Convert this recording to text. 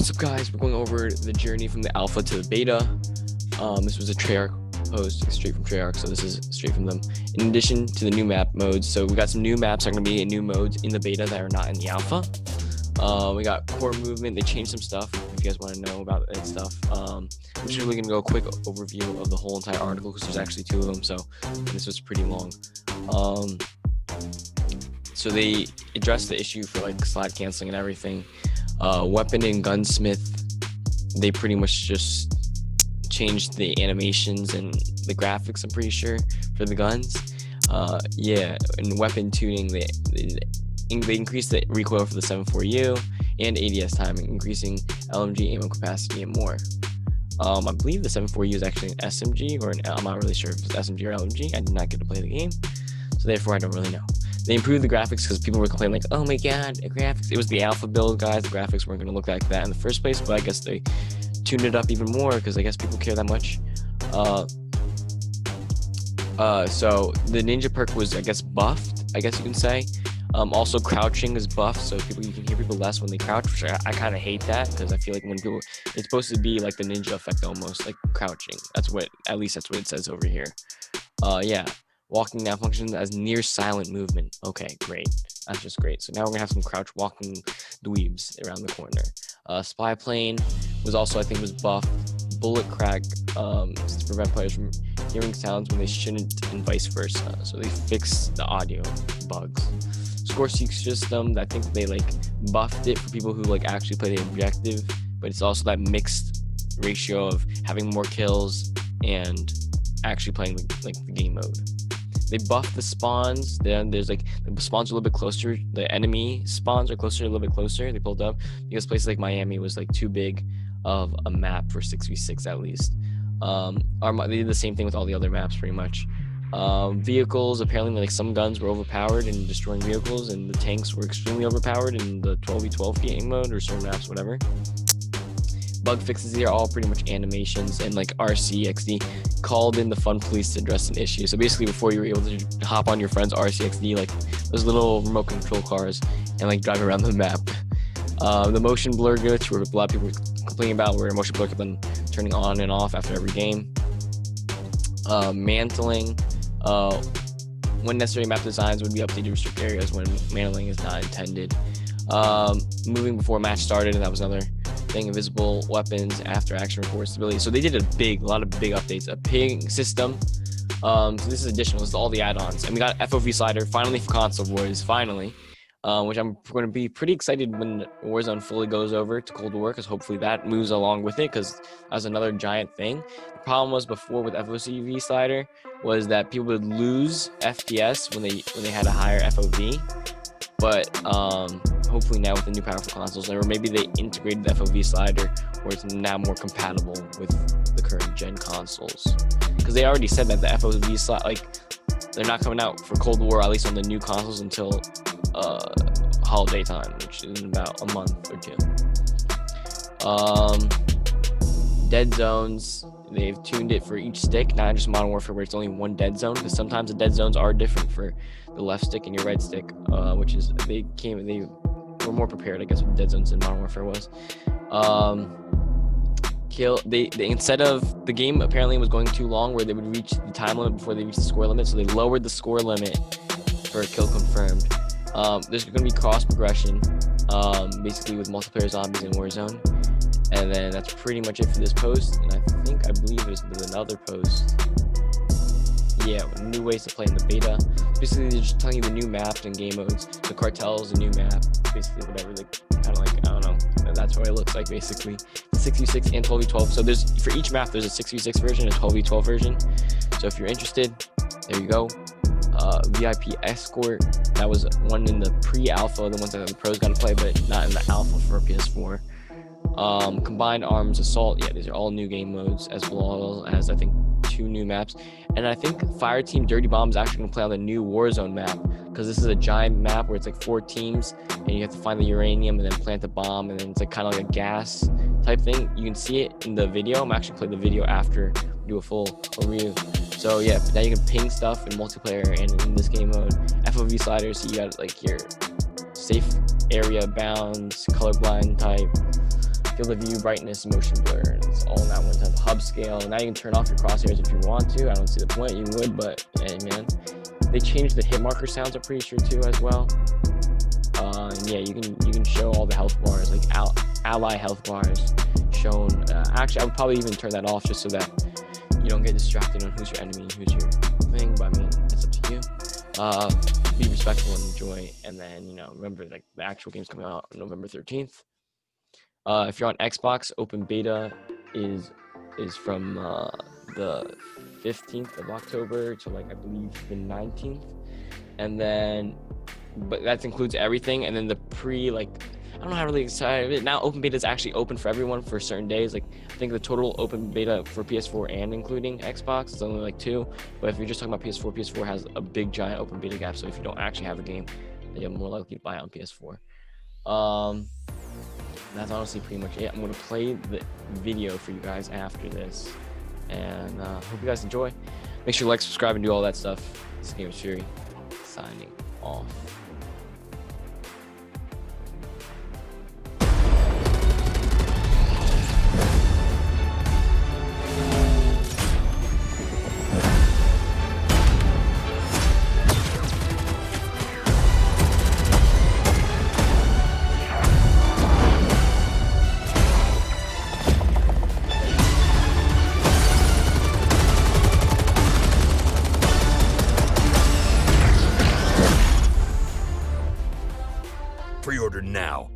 What's up, guys? We're going over the journey from the alpha to the beta. This was a Treyarch post, straight from Treyarch, so this is straight from them. In addition to the new map modes, so we got some new maps that are going to be new modes in the beta that are not in the alpha. We got core movement. They changed some stuff. If you guys want to know about that stuff, I'm just really going to go a quick overview of the whole entire article because there's actually 2 of them, so this was pretty long. So they addressed the issue for like slide canceling and everything. Weapon and gunsmith, they pretty much just changed the animations and the graphics, I'm pretty sure, for the guns. And weapon tuning, they increased the recoil for the 7.4U and ADS timing, increasing LMG ammo capacity and more. I believe the 7.4U is actually an SMG, or I'm not really sure if it's SMG or LMG. I did not get to play the game, so therefore I don't really know. They improved the graphics because people were complaining like, oh my god, the graphics. It was the alpha build, guys. The graphics weren't going to look like that in the first place, but I guess they tuned it up even more because I guess people care that much. So the ninja perk was, I guess, buffed, I guess you can say. Also crouching is buffed, so you can hear people less when they crouch, which I kind of hate that because I feel like when people, it's supposed to be like the ninja effect almost, like crouching. At least that's what it says over here. Walking now functions as near silent movement. Okay, great. That's just great. So now we're gonna have some crouch walking dweebs around the corner. Spy plane was also, I think, was buffed. Bullet crack to prevent players from hearing sounds when they shouldn't, and vice versa. So they fixed the audio bugs. Score seek system, I think they like buffed it for people who like actually play the objective, but it's also that mixed ratio of having more kills and actually playing like the game mode. They buffed the spawns. Then there's like the spawns are a little bit closer. The enemy spawns are a little bit closer. They pulled up because places like Miami was like too big of a map for 6v6 at least. They did the same thing with all the other maps pretty much. Vehicles, apparently like some guns were overpowered in destroying vehicles, and the tanks were extremely overpowered in the 12v12 game mode or certain maps, whatever. Bug fixes here are all pretty much animations, and like RCXD called in the fun police to address an issue. So basically, before you were able to hop on your friend's RCXD, like those little remote control cars, and like drive around the map. The motion blur glitch, where a lot of people were complaining about, where motion blur kept on turning on and off after every game. Mantling, when necessary, map designs would be updated to restrict areas when mantling is not intended. Moving before match started, and that was another thing. Invisible weapons, after action reports, stability. So they did a lot of big updates. A ping system. So this is additional. This is all the add-ons, and we got FOV slider finally for console wars. Finally, which I'm going to be pretty excited when Warzone fully goes over to Cold War, because hopefully that moves along with it, because that was another giant thing. The problem was before with FOV slider was that people would lose FPS when they had a higher FOV. But hopefully now with the new powerful consoles, or maybe they integrated the FOV slider where it's now more compatible with the current gen consoles. Because they already said that the FOV slot, like, they're not coming out for Cold War, at least on the new consoles, until holiday time, which is in about a month or 2. Dead zones, they've tuned it for each stick, not just Modern Warfare where it's only one dead zone, because sometimes the dead zones are different for the left stick and your right stick, which is they were more prepared, I guess, with dead zones than Modern Warfare was. They instead of, the game apparently was going too long where they would reach the time limit before they reach the score limit, so they lowered the score limit for a kill confirmed. There's going to be cross progression, basically with multiplayer zombies in Warzone. And then that's pretty much it for this post. And I believe there's another post. Yeah, new ways to play in the beta. Basically, they're just telling you the new maps and game modes. The cartel is a new map. Basically, whatever. Like, kind of like, I don't know. That's what it looks like, basically. 6v6 and 12v12. So there's, for each map, there's a 6v6 version, a 12v12 version. So if you're interested, there you go. VIP Escort. That was one in the pre-alpha, the ones that the pros got to play, but not in the alpha for PS4. Combined Arms Assault, yeah, these are all new game modes, as well as I think 2 new maps. And I think Fireteam Dirty Bomb is actually going to play on the new Warzone map, because this is a giant map where it's like 4 teams and you have to find the uranium and then plant the bomb, and then it's like kind of like a gas type thing. You can see it in the video. I'm actually playing the video after we do a full review. So yeah, now you can ping stuff in multiplayer and in this game mode. FOV sliders, so you got like your safe area bounds, colorblind type, field of view, brightness, motion blur. It's all in that one type. Hub scale. Now you can turn off your crosshairs if you want to. I don't see the point. You would, but hey, man. They changed the hit marker sounds, I'm pretty sure, too, as well. And yeah, you can show all the health bars, like ally health bars shown. Actually, I would probably even turn that off just so that you don't get distracted on who's your enemy and who's your thing. But I mean, it's up to you. Be respectful and enjoy. And then, you know, remember, like, the actual game's coming out on November 13th. If you're on Xbox, open beta is from the 15th of October to, like, I believe the 19th. And then, but that includes everything. And then the I don't know how really excited. Now open beta is actually open for everyone for certain days. Like, I think the total open beta for PS4 and including Xbox is only like 2. But if you're just talking about PS4 has a big giant open beta gap. So if you don't actually have a game, then you're more likely to buy it on PS4. That's honestly pretty much it. I'm going to play the video for you guys after this. And hope you guys enjoy. Make sure to like, subscribe, and do all that stuff. This is Gamer Fury, signing off. Pre-order now